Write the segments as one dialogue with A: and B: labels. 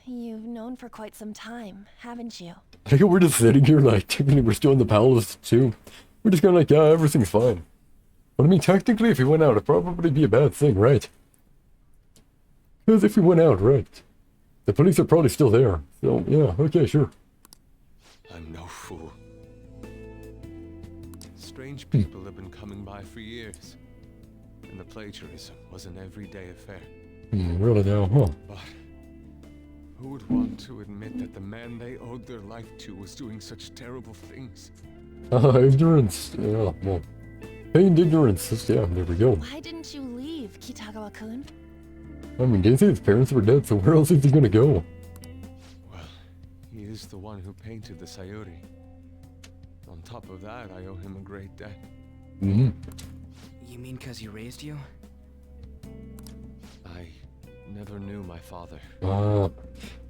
A: You've known for quite some time, haven't you?
B: I think we're just sitting here like, technically we're still in the palace too. We're just kinda like, yeah, everything's fine. But I mean, technically if we went out, it'd probably be a bad thing, right? Because if we went out, right, the police are probably still there. So, yeah, okay, sure.
C: I'm no fool. Strange people have been coming by for years. And the plagiarism was an everyday affair.
B: Really now, huh?
C: But who would want to admit that the man they owed their life to was doing such terrible things?
B: Ignorance. Yeah, well, pained ignorance. Yeah, there we go.
A: Why didn't you leave, Kitagawa-kun?
B: I mean, they say his parents were dead, so where else is he gonna go?
C: Well, he is the one who painted the Sayuri. On top of that, I owe him a great debt.
B: Mm-hmm.
D: You mean 'cause he raised you?
C: I never knew my father.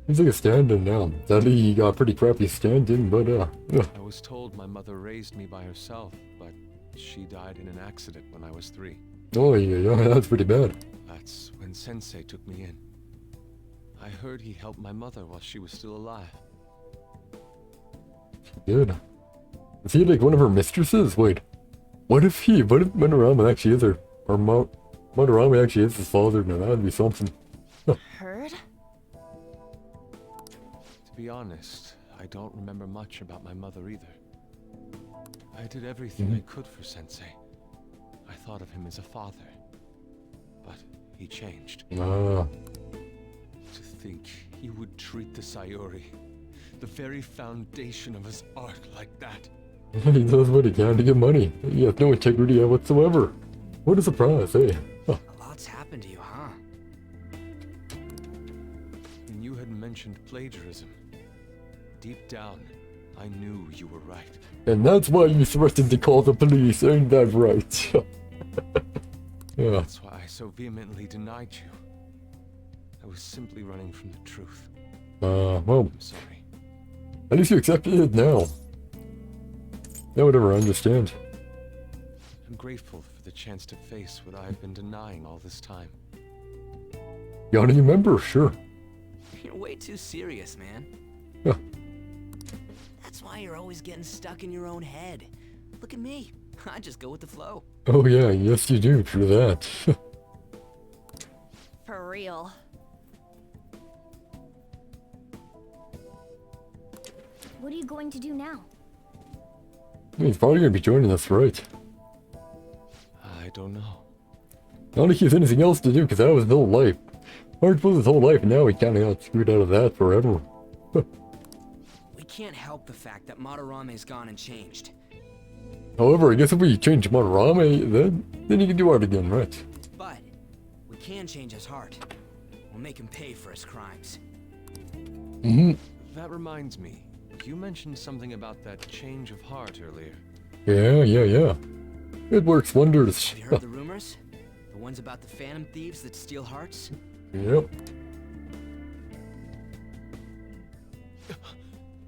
B: He's like a stand-in now. Sadly, he got pretty crappy stand-in, but, yeah.
C: I was told my mother raised me by herself, but she died in an accident when I was 3.
B: Oh, yeah, that's pretty bad.
C: That's when Sensei took me in. I heard he helped my mother while she was still alive.
B: Good. Is he like one of her mistresses? Wait, what if Manorama actually is her, or Manorama actually is his father? Now that'd be something.
A: Heard?
C: To be honest, I don't remember much about my mother either. I did everything I could for Sensei. I thought of him as a father. But he changed. To think he would treat the Sayuri, the very foundation of his art, like that.
B: He does what he can to get money. He has no integrity whatsoever. What a surprise, hey?
D: A lot's happened to you, huh?
C: When you had mentioned plagiarism, deep down, I knew you were right.
B: And that's why you threatened to call the police, ain't that right? Yeah.
C: That's why I so vehemently denied you. I was simply running from the truth.
B: Well,
C: I'm sorry.
B: at least you accepted it now. Now whatever, I understand.
C: I'm grateful for the chance to face what I've been denying all this time.
B: You want a new member? Sure.
D: You're way too serious, man.
B: Yeah.
D: That's why you're always getting stuck in your own head. Look at me. I just go with the flow.
B: Oh yeah, yes you do, true that.
A: For real.
E: What are you going to do now?
B: He's probably gonna be joining us, right?
C: I don't know.
B: Not like he has anything else to do, because that was his whole life. Hard was his whole life, and now he kinda got screwed out of that forever.
D: We can't help the fact that Madarame's gone and changed.
B: However, I guess if we change Madarame, then he can do art again, right?
D: But we can change his heart. We'll make him pay for his crimes.
C: That reminds me. You mentioned something about that change of heart earlier.
B: Yeah. It works wonders.
D: Have you heard the rumors? The ones about the phantom thieves that steal hearts?
B: Yep.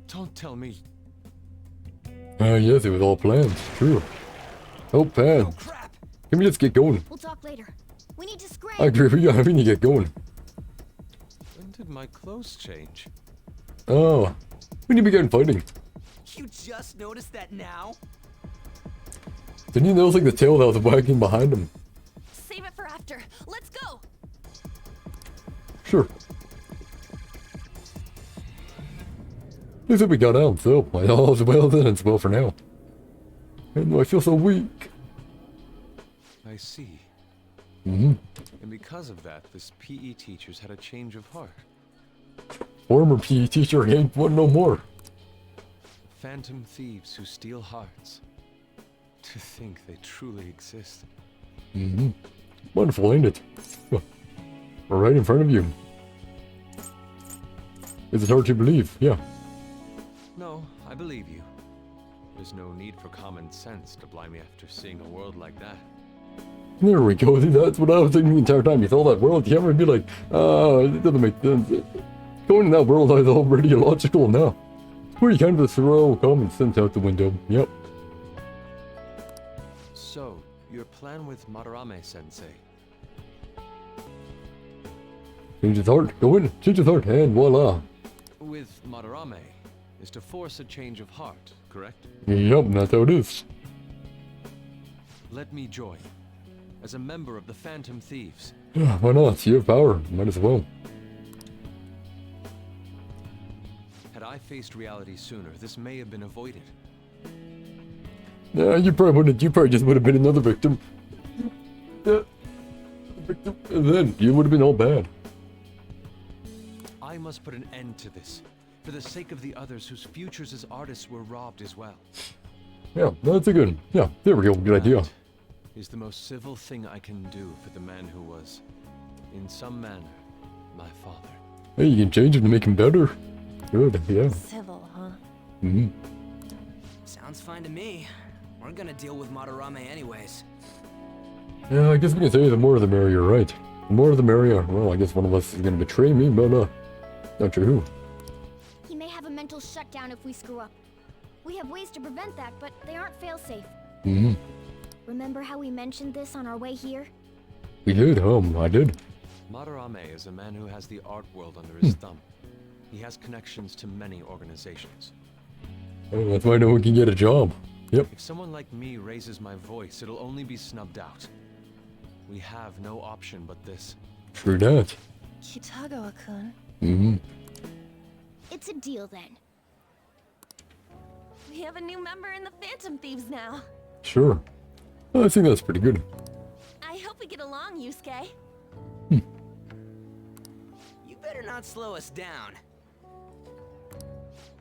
C: Don't tell me.
B: Yes, it was all planned. True. Oh, Pan.
D: Oh crap!
B: Can we just get going?
E: We'll talk later. We need to scram.
B: I agree, we need to get going.
C: When did my clothes change?
B: Oh, we need to begin fighting.
D: You just noticed that now?
B: Didn't you notice like the tail that was wagging behind him?
A: Save it for after. Let's go!
B: Sure. At least if we got out, so all is well then, it's well for now. And I feel so weak.
C: I see.
B: And
C: And because of that, this PE teacher's had a change of heart.
B: former PE teacher ain't one no more.
C: Phantom thieves who steal hearts. To think they truly exist.
B: Wonderful, ain't it? Right in front of you. Is it hard to believe? Yeah.
C: No, I believe you. There's no need for common sense to blind me after seeing a world like that.
B: There we go. See, that's what I was thinking the entire time. You saw that world, you ever be like, it doesn't make sense. Going in that world is already illogical now. Where you kind of throw common sense out the window. Yep.
C: So, your plan with Madarame-sensei?
B: Change his heart. Go in. Change his heart. And voila.
C: With Madarame, is to force a change of heart, correct?
B: Yup, that's how it is.
C: Let me join. As a member of the Phantom Thieves.
B: Why not? You have power. Might as well.
C: Had I faced reality sooner, this may have been avoided.
B: Nah, you probably wouldn't. You probably just would have been another victim. And then you would have been all bad.
C: I must put an end to this, for the sake of the others whose futures as artists were robbed as well.
B: Yeah, that's a good. Yeah, there we go. Good idea.
C: That is the most civil thing I can do for the man who was, in some manner, my father.
B: Hey, you can change him to make him better. Good. Yeah.
A: Civil, huh?
B: Mm-hmm.
D: Sounds fine to me. We're gonna deal with Madarame anyways.
B: Yeah, I guess we can say the more the merrier, right? The more the merrier. Well, I guess one of us is gonna betray me, but not sure who.
E: He may have a mental shutdown if we screw up. We have ways to prevent that, but they aren't fail-safe.
B: Mm-hmm.
E: Remember how we mentioned this on our way here?
B: We did. I did.
C: Madarame is a man who has the art world under his thumb. He has connections to many organizations.
B: Oh, that's why no one can get a job. Yep.
C: If someone like me raises my voice, it'll only be snubbed out. We have no option but this.
B: True that.
A: Kitagawa-kun.
B: Mm-hmm.
E: It's a deal then.
A: We have a new member in the Phantom Thieves now.
B: Sure. I think that's pretty good.
A: I hope we get along, Yusuke.
D: You better not slow us down.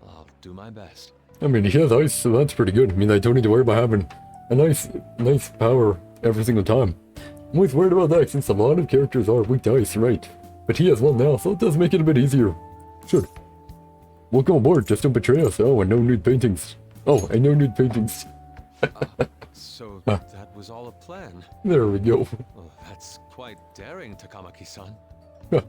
C: I'll do my best.
B: I mean, he has ice, so that's pretty good. I mean, I don't need to worry about having a nice power every single time. I'm always worried about that since a lot of characters are weak to ice, right? But he has one now, so it does make it a bit easier. Sure. Welcome aboard, just don't betray us. Oh, and no nude paintings. Oh, and no nude paintings.
C: So that was all a plan.
B: There we go.
C: Well, that's quite daring, Takamaki-san.
A: It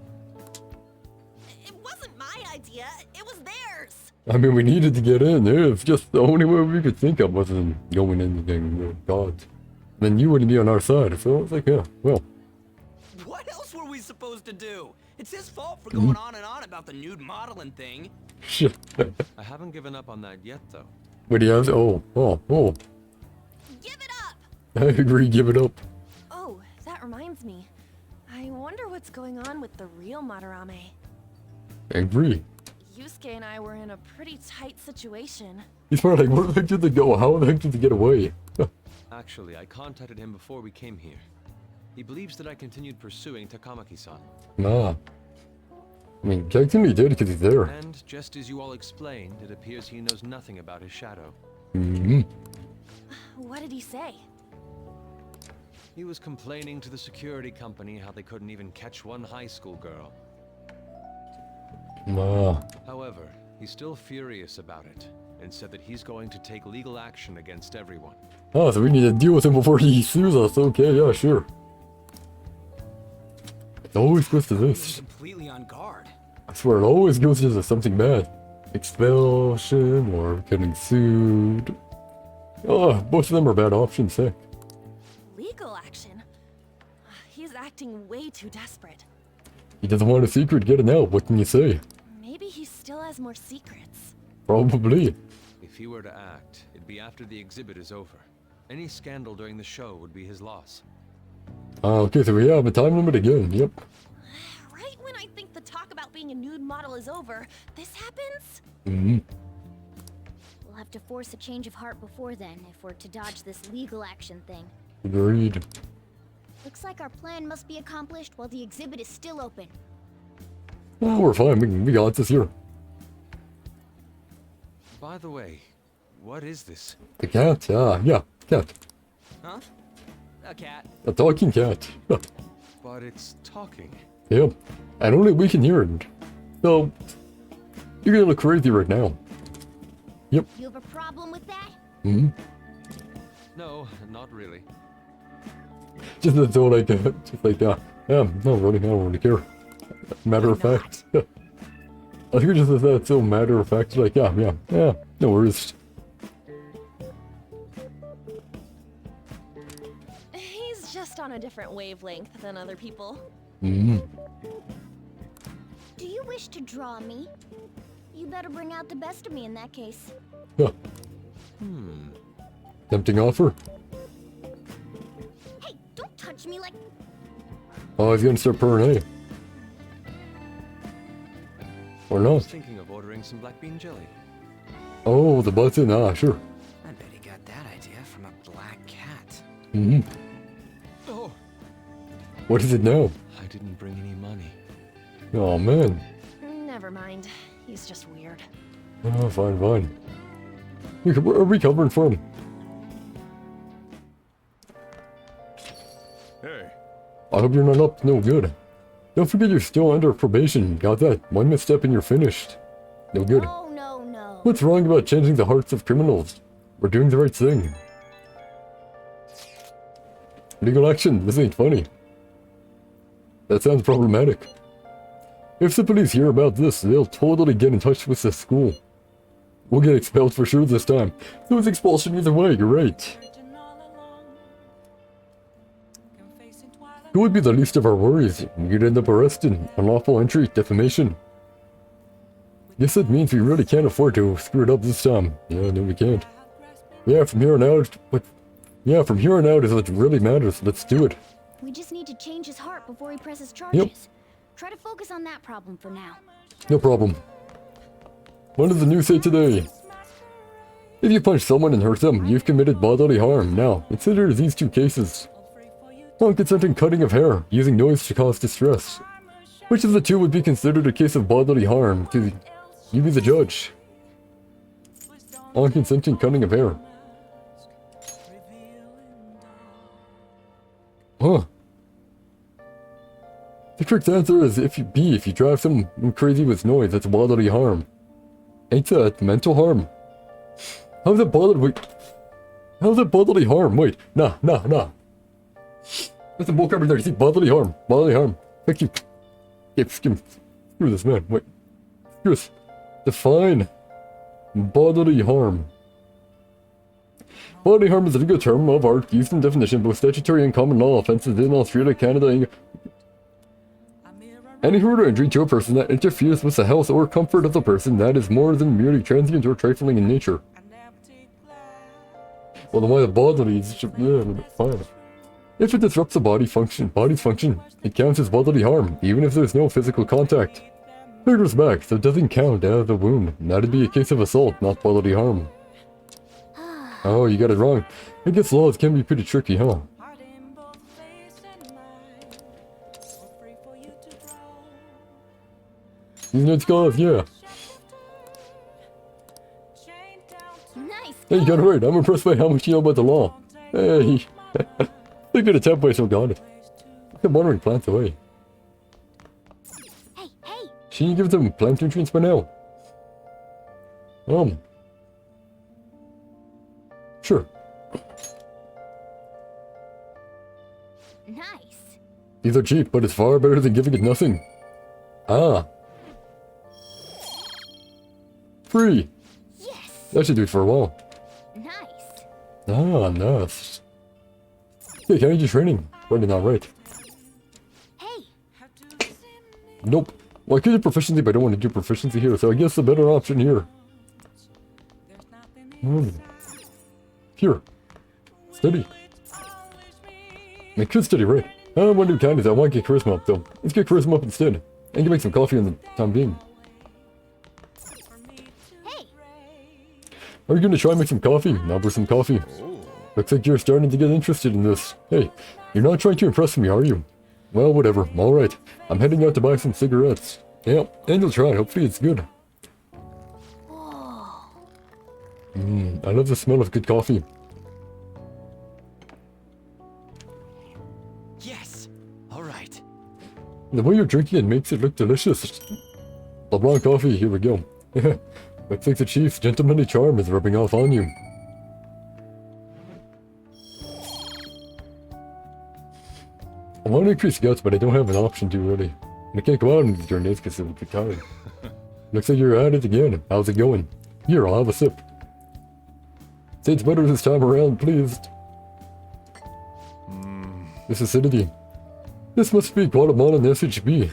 A: wasn't my idea. It was theirs.
B: I mean, we needed to get in. It's just the only way we could think of wasn't going in and God. Then you wouldn't be on our side, so I was like, yeah, well.
D: What else were we supposed to do? It's his fault for going on and on about the nude modeling thing.
B: Shit.
C: I haven't given up on that yet, though.
B: But he has, oh.
A: Give it up.
B: I agree, give it up.
A: Oh, that reminds me. I wonder what's going on with the real Madarame.
B: I agree.
A: Yusuke and I were in a pretty tight situation.
B: He's probably like, where the heck did they go? How the heck did they get away?
C: Actually, I contacted him before we came here. He believes that I continued pursuing Takamaki-san.
B: Nah. I mean, technically he did because he's there.
C: And just as you all explained, it appears he knows nothing about his shadow.
B: Mm-hmm.
A: What did he say?
C: He was complaining to the security company how they couldn't even catch one high school girl.
B: Nah.
C: However, he's still furious about it, and said that he's going to take legal action against everyone.
B: Oh, so we need to deal with him before he sues us. Okay, yeah, sure. It always goes to this.
D: Completely on guard.
B: I swear, it always goes to something bad. Expulsion or getting sued. Oh, both of them are bad options, heck.
A: Legal action? He's acting way too desperate.
B: He doesn't want a secret getting out, what can you say?
A: Maybe he still has more secrets.
B: Probably.
C: If he were to act, it'd be after the exhibit is over. Any scandal during the show would be his loss.
B: Okay, so we have a time limit again, yep.
A: Right when I think the talk about being a nude model is over, this happens?
B: Mm-hmm.
E: We'll have to force a change of heart before then if we're to dodge this legal action thing.
B: Agreed.
E: Looks like our plan must be accomplished while the exhibit is still open.
B: Oh, we're fine, we got this here.
C: By the way, what is this?
B: The cat, yeah, cat.
D: Huh? A cat.
B: A talking cat.
C: But it's talking.
B: Yep. And only we can hear it. So, you're gonna look crazy right now. Yep.
E: You have a problem with that?
B: Mm-hmm.
C: No, not really.
B: Just so like, yeah, no, really, I don't really care. Matter of fact. I think it's just that so matter of fact, like, yeah, no worries.
A: He's just on a different wavelength than other people.
B: Mm-hmm.
E: wish to draw me. You better bring out the best of me in that case.
B: Huh. Tempting offer.
E: Hey, don't touch me like...
B: Oh, he's gonna start purring, hey? Or
C: I was
B: not?
C: thinking of ordering some black bean jelly.
B: Oh, the button. Ah, sure.
D: I bet he got that idea from a black cat.
B: Mm-hmm.
C: Oh,
B: What is it now?
C: I didn't bring any money.
B: Oh, man.
A: Never mind. He's just weird.
B: Oh, fine, fine. Where are we covering from?
C: Hey.
B: I hope you're not up to no good. Don't forget you're still under probation. Got that? One misstep and you're finished. No good.
E: Oh, no, no.
B: What's wrong about changing the hearts of criminals? We're doing the right thing. Legal action. This ain't funny. That sounds problematic. If the police hear about this, they'll totally get in touch with the school. We'll get expelled for sure this time. There was expulsion either way, you're right. It would be the least of our worries. You'd end up arrested. Unlawful entry, defamation. Guess that means we really can't afford to screw it up this time. Yeah, no we can't. Yeah, from here on out, from here on out is what really matters. Let's do it.
E: We just need to change his heart before he presses charges. Try to focus on that problem for now.
B: No problem. What does the news say today? If you punch someone and hurt them, you've committed bodily harm. Now, consider these two cases. Non-consenting cutting of hair, using noise to cause distress. Which of the two would be considered a case of bodily harm? To you be the judge. Non-consenting cutting of hair. Huh. The correct answer is if you drive someone crazy with noise, that's bodily harm. Ain't that mental harm? How's that bodily harm? Wait, nah. That's a bullcrap right there. You see, bodily harm. Thank you. Yeah, screw this, man. Wait. Screw this. Define bodily harm. Bodily harm is a legal term of art used in definition both statutory and common law offenses in Australia, Canada, and any hurt or injury to a person that interferes with the health or comfort of the person that is more than merely transient or trifling in nature. Well, then why the bodily is fine. If it disrupts the body's function, it counts as bodily harm, even if there's no physical contact. It goes back, so it doesn't count as a wound. That'd be a case of assault, not bodily harm. Oh, you got it wrong. I guess laws can be pretty tricky, huh? Let's go, yeah.
E: Nice.
B: Hey, you got it right. I'm impressed by how much you know about the law. Hey. Look at a temp, so got it. Look at monitoring plants away.
E: Hey.
B: Shouldn't you give them plant nutrients by now? Sure.
E: Nice.
B: These are cheap, but it's far better than giving it nothing. Ah. Free.
E: Yes.
B: That should do it for a while.
E: Nice.
B: Ah, nice. Hey, can I do training? Running not right.
E: Hey.
B: Nope. Well, I could do proficiency, but I don't want to do proficiency here, so I guess the better option here. Here. Steady. I could study, right? I don't want to do kindness, I want to get charisma up, though. Let's get charisma up instead. And can make some coffee in the time being.
E: Hey.
B: Are you going to try and make some coffee? Now for some coffee. Looks like you're starting to get interested in this. Hey, you're not trying to impress me, are you? Well, whatever. Alright. I'm heading out to buy some cigarettes. Yeah, and you'll try. Hopefully it's good.
E: Whoa.
B: I love the smell of good coffee.
D: Yes. All right.
B: The way you're drinking it makes it look delicious. LeBlanc coffee, here we go. Looks like the chief's gentlemanly charm is rubbing off on you. I want to increase guts, but I don't have an option to really. And I can't go out during this because it'll be tired. Looks like you're at it again. How's it going? Here, I'll have a sip. Say it's better this time around, please. This acidity. This must be Guatemalan SHB.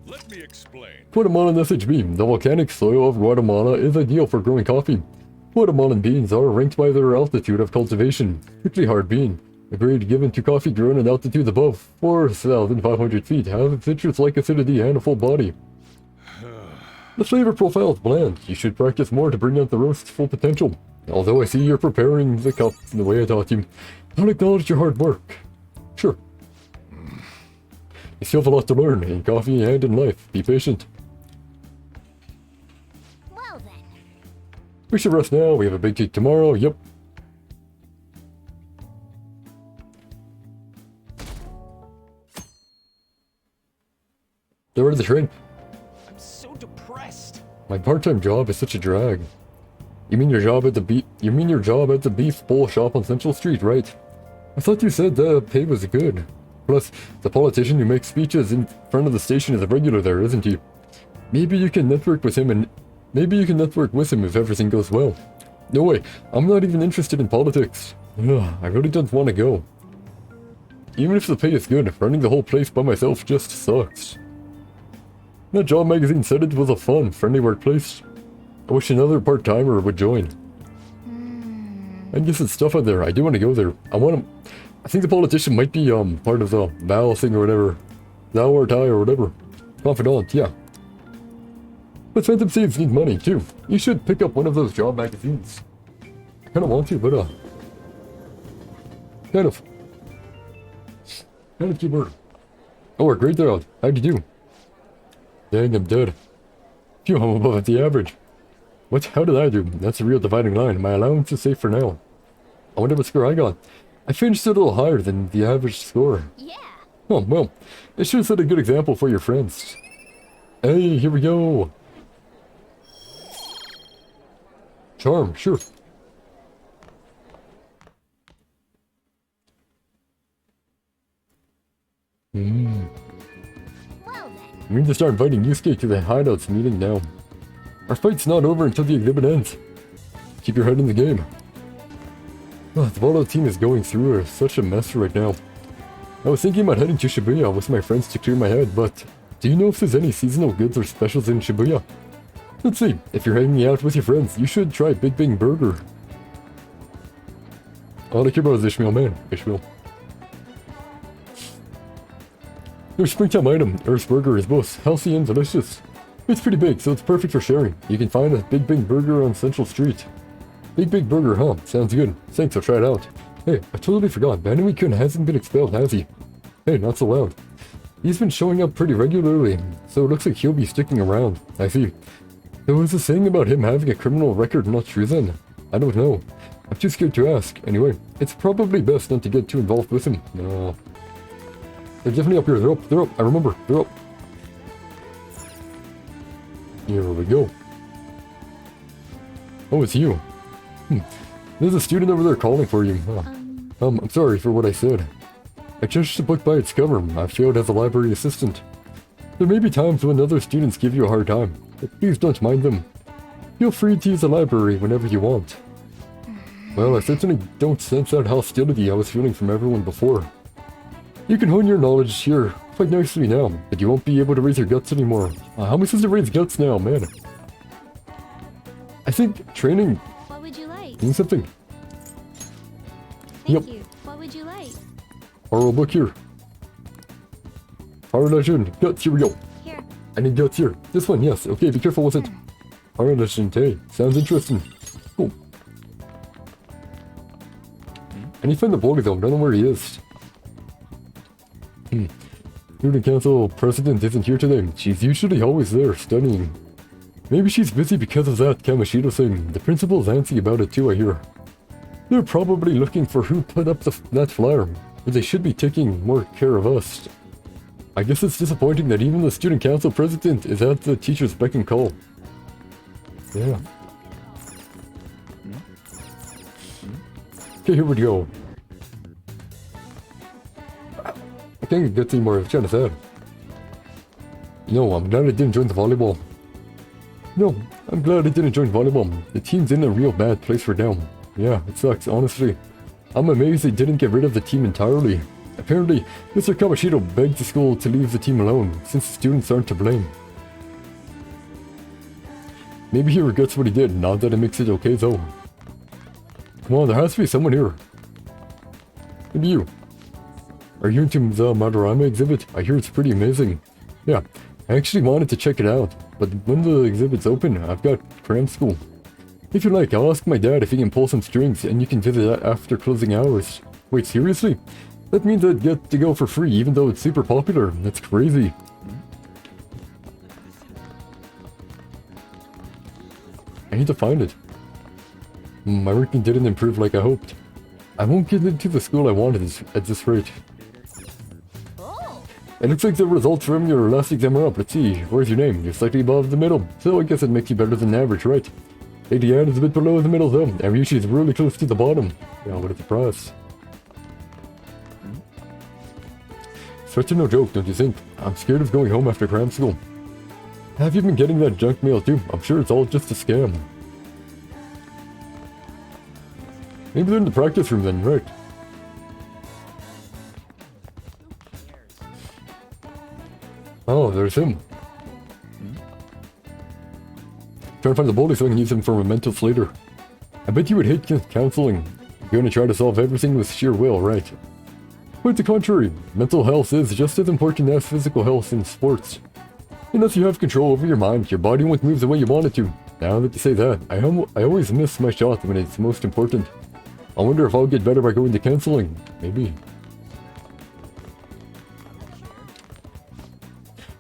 F: Let me explain.
B: Guatemalan SHB. The volcanic soil of Guatemala is ideal for growing coffee. Guatemalan beans are ranked by their altitude of cultivation. Strictly hard bean. A grade given to coffee grown at altitudes above 4,500 feet has citrus-like acidity and a full body. The flavor profile is bland. You should practice more to bring out the roast's full potential. Although I see you're preparing the cup the way I taught you, I'll acknowledge your hard work. Sure. You still have a lot to learn, in coffee and in life. Be patient.
E: Well then.
B: We should rest now. We have a big gig tomorrow. Yep. There the train.
D: I'm so depressed.
B: My part-time job is such a drag. You mean your job at the beef bowl shop on Central Street, right? I thought you said the pay was good. Plus, the politician who makes speeches in front of the station is a regular there, isn't he? Maybe you can network with him if everything goes well. No way, I'm not even interested in politics. Ugh, I really don't want to go. Even if the pay is good, running the whole place by myself just sucks. That job magazine said it was a fun, friendly workplace. I wish another part-timer would join. I guess it's stuff out there. I do want to go there. I think the politician might be part of the Val thing or whatever. Thou or Die or whatever. Confidant, yeah. But Phantom Saves need money too. You should pick up one of those job magazines. I kinda want to, but kind of keyword. Oh, we're great there. How'd you do? Dang, I'm dead. Phew, I'm above the average. What? How did I do? That's a real dividing line. My allowance is safe for now. I wonder what score I got. I finished a little higher than the average score.
E: Yeah.
B: Oh, well. It should set a good example for your friends. Hey, here we go. Charm, sure.
E: Well then.
B: We need to start inviting Yusuke to the hideouts meeting now. Our fight's not over until the exhibit ends. Keep your head in the game. Oh, the Voldo team is going through such a mess right now. I was thinking about heading to Shibuya with my friends to clear my head, but do you know if there's any seasonal goods or specials in Shibuya? Let's see, if you're hanging out with your friends, you should try Big Bang Burger. All I care about is Ishmael, man. Ishmael. Their springtime item, Earth's Burger, is both healthy and delicious. It's pretty big, so it's perfect for sharing. You can find a Big Bang Burger on Central Street. Big Big Burger, huh? Sounds good. Thanks, I'll try it out. Hey, I totally forgot. Banami-kun hasn't been expelled, has he? Hey, not so loud. He's been showing up pretty regularly, so it looks like he'll be sticking around. I see. There was a saying about him having a criminal record not true then. I don't know. I'm too scared to ask. Anyway, it's probably best not to get too involved with him. No. They're definitely up here. They're up. I remember. They're up. Here we go. Oh, it's you. There's a student over there calling for you. I'm sorry for what I said. I judged the book by its cover. I failed as a library assistant. There may be times when other students give you a hard time, but please don't mind them. Feel free to use the library whenever you want. Well, I certainly don't sense that hostility I was feeling from everyone before. You can hone your knowledge here quite nicely now, but you won't be able to raise your guts anymore. How am I supposed to raise guts now, man? I think training
E: What would you like?
B: means something.
E: Thank
B: Yep.
E: you. What would you like?
B: Oral book here. Power Legend. Guts, here we go.
E: Here.
B: I need guts here. This one, yes. Okay, be careful with it. Power Legend, hey. Sounds interesting. Cool. I need to find the boy though. I don't know where he is. Student Council President isn't here today. She's usually always there, studying. Maybe she's busy because of that Kamoshida thing. The principal's antsy about it too, I hear. They're probably looking for who put up that flyer, but they should be taking more care of us. I guess it's disappointing that even the Student Council President is at the teacher's beck and call. Yeah. Okay, here we go. I can't get any more, it's kinda sad. No, I'm glad I didn't join the volleyball. No, I'm glad I didn't join volleyball. The team's in a real bad place right now. Yeah, it sucks, honestly. I'm amazed they didn't get rid of the team entirely. Apparently, Mr. Kamoshida begged the school to leave the team alone, since the students aren't to blame. Maybe he regrets what he did, not that it makes it okay though. Come on, there has to be someone here. Maybe you. Are you into the Madarame exhibit? I hear it's pretty amazing. Yeah, I actually wanted to check it out, but when the exhibit's open, I've got cram school. If you like, I'll ask my dad if he can pull some strings and you can visit after closing hours. Wait, seriously? That means I'd get to go for free even though it's super popular. That's crazy. I need to find it. My ranking didn't improve like I hoped. I won't get into the school I wanted at this rate. It looks like the results from your last exam are up. Let's see, where's your name? You're slightly above the middle, so I guess it makes you better than average, right? ADN is a bit below the middle though, and Ryushi is really close to the bottom. Yeah, what a surprise. Such a no joke, don't you think? I'm scared of going home after cram school. Have you been getting that junk mail too? I'm sure it's all just a scam. Maybe they're in the practice room then, right? Oh, there's him. Trying to find the bully so I can use him for Mementos later. I bet you would hate counseling. You're gonna try to solve everything with sheer will, right? Quite the contrary. Mental health is just as important as physical health in sports. Unless you have control over your mind, your body won't move the way you want it to. Now that you say that, I always miss my shot when it's most important. I wonder if I'll get better by going to counseling. Maybe.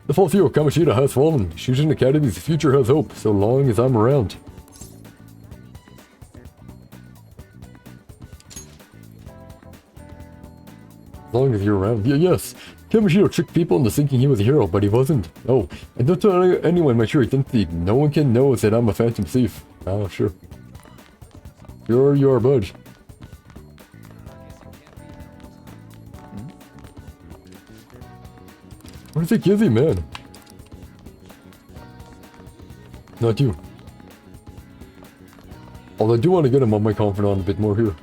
B: The false hero Kamoshida has fallen. Shujin Academy's future has hope, so long as I'm around. As long as you're around. Yeah, yes. Kamoshida tricked people into thinking he was a hero, but he wasn't. Oh, and don't tell anyone my true identity. No one can know that I'm a phantom thief. Oh, sure. Sure you are, bud. What is it giving, man? Not you. Although I do want to get him on my confidant a bit more here.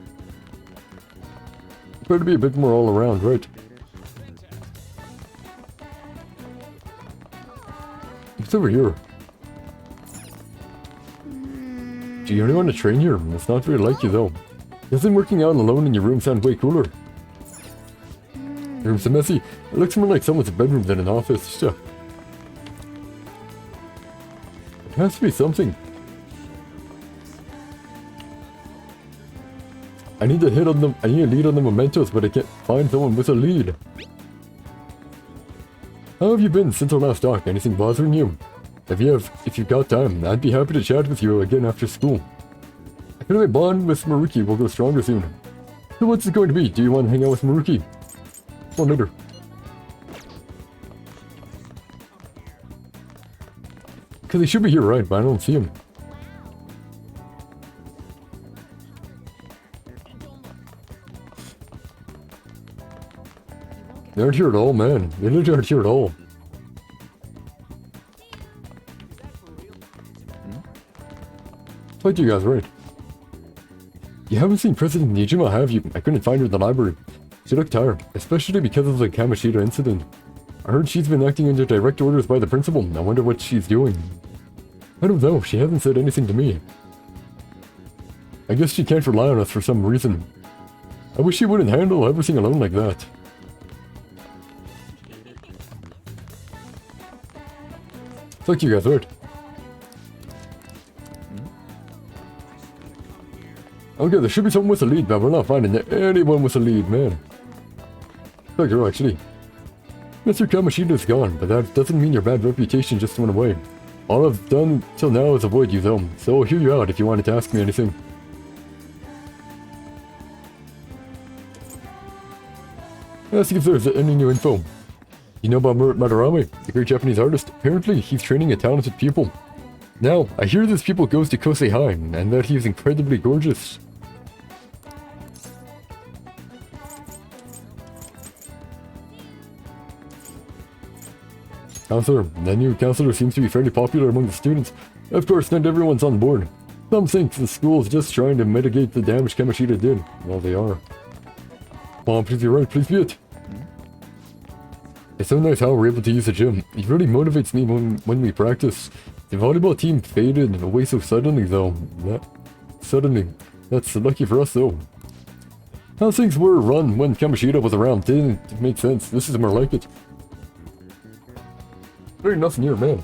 B: Try to be a bit more all around, right? What's over here? Do you really want to train here? It's not very like you though. Doesn't working out alone in your room sound way cooler? Your room's so messy. It looks more like someone's bedroom than an office. It has to be something. I need to hit on them. I need a lead on the Mementos, but I can't find someone with a lead. How have you been since our last talk? Anything bothering you? If you've got time, I'd be happy to chat with you again after school. I feel my bond with Maruki will go stronger soon. So what's it going to be? Do you want to hang out with Maruki? Or later. Because he should be here, right? But I don't see him. They aren't here at all, man. They literally aren't here at all. Like you guys, right? You haven't seen President Nijima, have you? I couldn't find her in the library. She looked tired, especially because of the Kamoshida incident. I heard she's been acting under direct orders by the principal. I wonder what she's doing. I don't know, she hasn't said anything to me. I guess she can't rely on us for some reason. I wish she wouldn't handle everything alone like that. Fuck you guys, right? Okay, there should be someone with a lead, but we're not finding anyone with a lead, man. Fuck you, actually. Mr. Kamoshida's gone, but that doesn't mean your bad reputation just went away. All I've done till now is avoid you though, so I'll hear you out if you wanted to ask me anything. Ask if there's any new info. You know about Madarame, the great Japanese artist? Apparently, he's training a talented pupil. Now, I hear this pupil goes to Kosei High, and that he's incredibly gorgeous. Counselor, the new counselor seems to be fairly popular among the students. Of course, not everyone's on board. Some think the school is just trying to mitigate the damage Kamoshida did. Well, they are. Come on, please be right, please be it. It's so nice how we're able to use the gym. It really motivates me when we practice. The volleyball team faded away so suddenly, though. Suddenly. That's lucky for us, though. How things were run when Kamoshida was around didn't make sense. This is more like it. There's nothing here, man.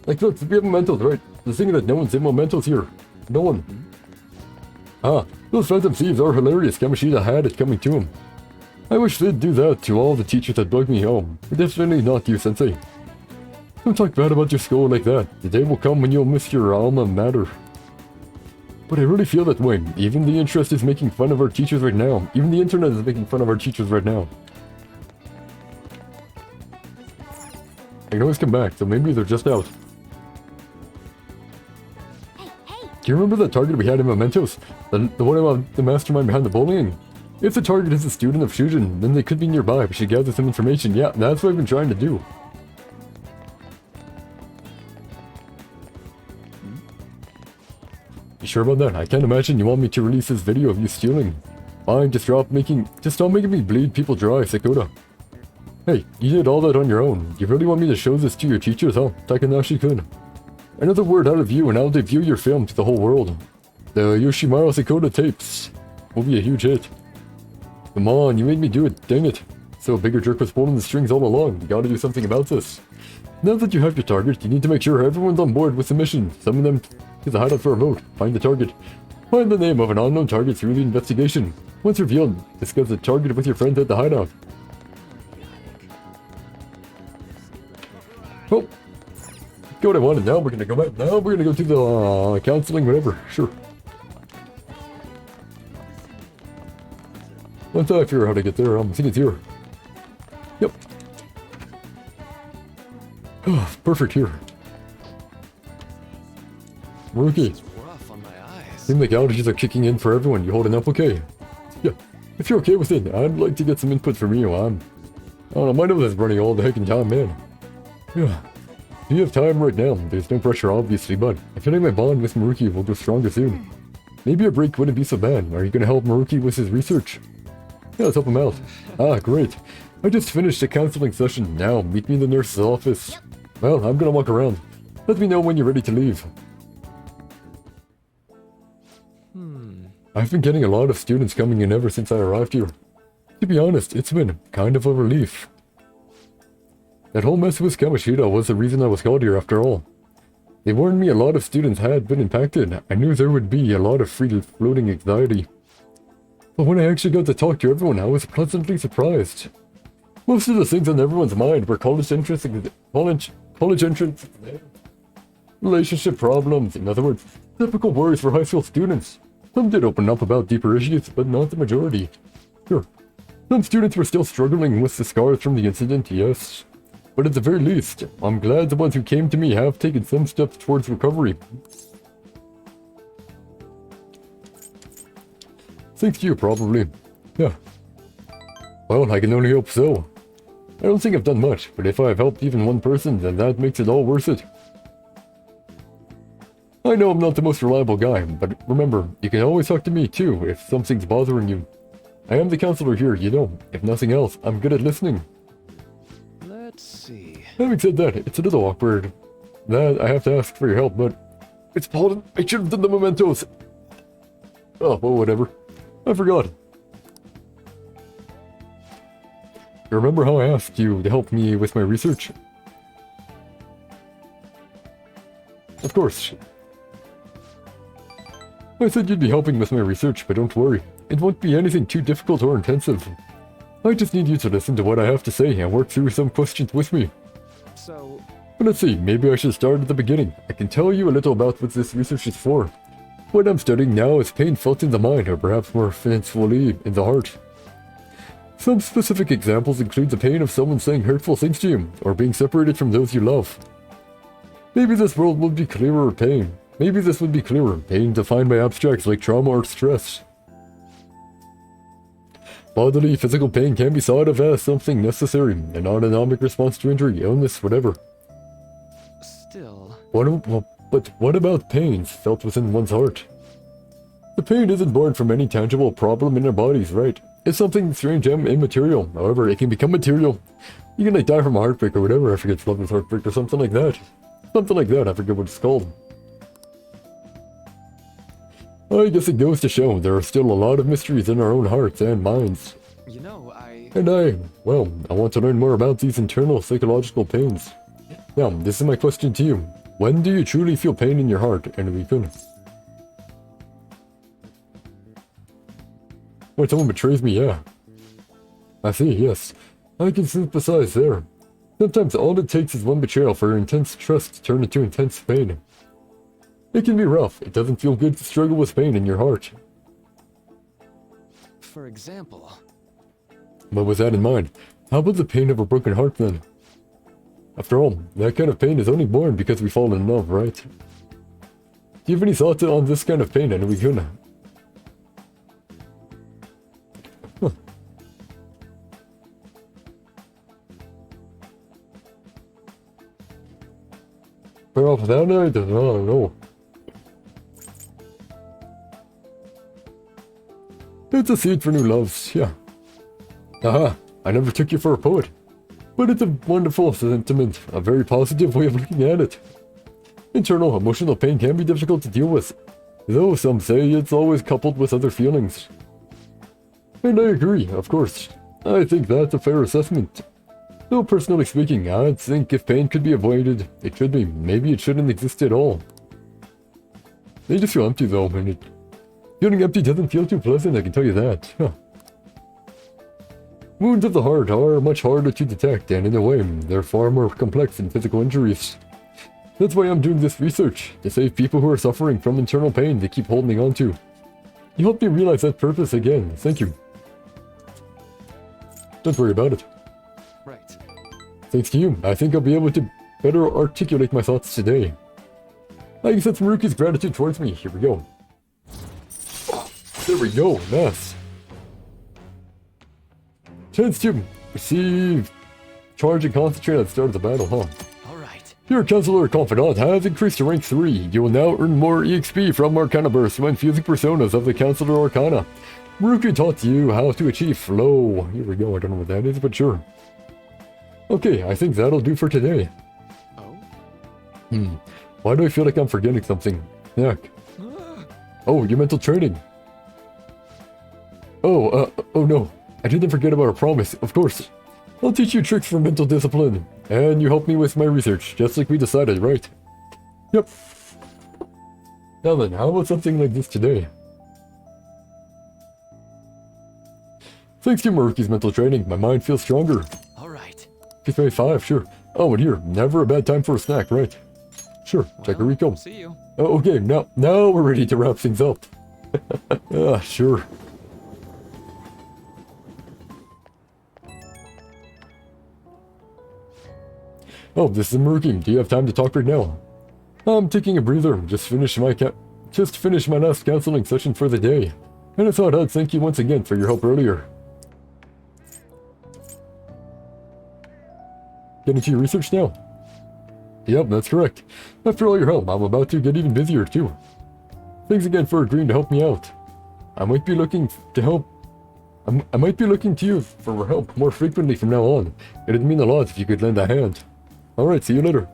B: Like, look, we have Mementos, right? The thing that no one's in Mementos here. No one. Ah, those phantom thieves are hilarious. Kamoshida had it coming to him. I wish they'd do that to all the teachers that bug me home. Definitely not you, Sensei. Don't talk bad about your school like that. The day will come when you'll miss your alma mater. But I really feel that way. Even the interest is making fun of our teachers right now. Even the internet is making fun of our teachers right now. I can always come back, so maybe they're just out.
E: Hey, hey!
B: Do you remember the target we had in Mementos? The one about the mastermind behind the bullying? If the target is a student of Shujin, then they could be nearby. We should gather some information. Yeah, that's what I've been trying to do. You sure about that? I can't imagine you want me to release this video of you stealing. Fine, just stop making me bleed people dry, Sakura. Hey, you did all that on your own. You really want me to show this to your teachers, huh? Takanashi-kun. Another word out of you and I'll debut your film to the whole world. The Yoshimaru Sakura tapes will be a huge hit. Come on, you made me do it, dang it. So a bigger jerk was pulling the strings all along. You gotta do something about this. Now that you have your target, you need to make sure everyone's on board with the mission. Summon them to the hideout for a vote. Find the target. Find the name of an unknown target through the investigation. Once revealed, discuss the target with your friends at the hideout. Oh, got what I wanted. Now we're gonna go back. Now we're gonna go to the counseling, whatever. Sure. Once I figure out how to get there, I think it's here. Yep. Oh, perfect here. Rookie.
C: It's rough on my eyes.
B: Seems like outages are kicking in for everyone. You holding up okay? Yeah. If you're okay with it, I'd like to get some input from you. I don't know, my nose is running all the heck in time, man. Yeah. Do you have time right now? There's no pressure, obviously, but I feel like my bond with Maruki will grow stronger soon. Maybe a break wouldn't be so bad. Are you gonna help Maruki with his research? Yeah, let's help him out. Ah, great. I just finished a counseling session. Now, meet me in the nurse's office. Well, I'm gonna walk around. Let me know when you're ready to leave. I've been getting a lot of students coming in ever since I arrived here. To be honest, it's been kind of a relief. That whole mess with Kamoshida was the reason I was called here after all. They warned me a lot of students had been impacted. I knew there would be a lot of free-floating anxiety. But when I actually got to talk to everyone, I was pleasantly surprised. Most of the things on everyone's mind were college entrance, relationship problems, in other words, typical worries for high school students. Some did open up about deeper issues, but not the majority. Sure, some students were still struggling with the scars from the incident, yes. But at the very least, I'm glad the ones who came to me have taken some steps towards recovery. Thanks to you, probably. Yeah. Well, I can only hope so. I don't think I've done much, but if I've helped even one person, then that makes it all worth it. I know I'm not the most reliable guy, but remember, you can always talk to me too if something's bothering you. I am the counselor here, you know. If nothing else, I'm good at listening.
C: Let's see.
B: Having said that, it's a little awkward that I have to ask for your help, but it's Paladin. I should have done the Mementos. Oh, well, whatever. I forgot. You remember how I asked you to help me with my research? Of course. I said you'd be helping with my research, but don't worry. It won't be anything too difficult or intensive. I just need you to listen to what I have to say and work through some questions with me.
C: So...
B: But let's see, maybe I should start at the beginning. I can tell you a little about what this research is for. What I'm studying now is pain felt in the mind, or perhaps more fancifully, in the heart. Some specific examples include the pain of someone saying hurtful things to you, or being separated from those you love. Maybe this world would be clearer pain. Maybe this would be clearer pain defined by abstracts like trauma or stress. Bodily, physical pain can be thought of as something necessary, an autonomic response to injury, illness, whatever.
C: Still...
B: But what about pains felt within one's heart? The pain isn't born from any tangible problem in our bodies, right? It's something strange and immaterial. However, it can become material. You can like die from a heartbreak or whatever. I forget, love with heartbreak or something like that. Something like that. I forget what it's called. I guess it goes to show there are still a lot of mysteries in our own hearts and minds.
C: You know,
B: And I want to learn more about these internal psychological pains. Now, this is my question to you. When do you truly feel pain in your heart, Enrico? When someone betrays me, yeah. I see, yes. I can sympathize there. Sometimes all it takes is one betrayal for intense trust to turn into intense pain. It can be rough. It doesn't feel good to struggle with pain in your heart.
C: for example...
B: But with that in mind, how about the pain of a broken heart then? After all, that kind of pain is only born because we fall in love, right? Do you have any thoughts on this kind of pain, and we gonna? Huh. Well, that I don't know. It's a seed for new loves, yeah. Aha, I never took you for a poet. But it's a wonderful sentiment, a very positive way of looking at it. Internal emotional pain can be difficult to deal with, though some say it's always coupled with other feelings. And I agree, of course. I think that's a fair assessment. Though personally speaking, I'd think if pain could be avoided, it should be. Maybe it shouldn't exist at all. They just feel empty though, and feeling empty doesn't feel too pleasant, I can tell you that. Huh. Wounds of the heart are much harder to detect, and in a way, they're far more complex than physical injuries. That's why I'm doing this research, to save people who are suffering from internal pain they keep holding on to. You helped me realize that purpose again, thank you. Don't worry about it.
C: Right.
B: Thanks to you, I think I'll be able to better articulate my thoughts today. I can sense Maruki's gratitude towards me, here we go. There we go, nice. Chance to receive, charge and concentrate at the start of the battle, huh?
C: Alright.
B: Your Counselor Confidant has increased to rank 3. You will now earn more EXP from Arcana Burst when fusing personas of the Counselor Arcana. Maruki taught you how to achieve flow. Here we go, I don't know what that is, but sure. Okay, I think that'll do for today.
C: Oh?
B: Why do I feel like I'm forgetting something? Yuck. Oh, your mental training. Oh no. I didn't forget about our promise, of course. I'll teach you tricks for mental discipline. And you help me with my research, just like we decided, right? Yep. Now then, how about something like this today? Thanks to Maruki's mental training, my mind feels stronger.
D: Alright.
B: Kiss me 5, sure. Oh, and here, never a bad time for a snack, right? Sure, check a Rico.
C: See you.
B: Oh, okay, now we're ready to wrap things up. Sure. Oh, this is Maruki. Do you have time to talk right now? I'm taking a breather. Just finished my last counseling session for the day. And I thought I'd thank you once again for your help earlier. Get into your research now? Yep, that's correct. After all your help, I'm about to get even busier too. Thanks again for agreeing to help me out. I might be looking to you for help more frequently from now on. It'd mean a lot if you could lend a hand. Alright, see you later.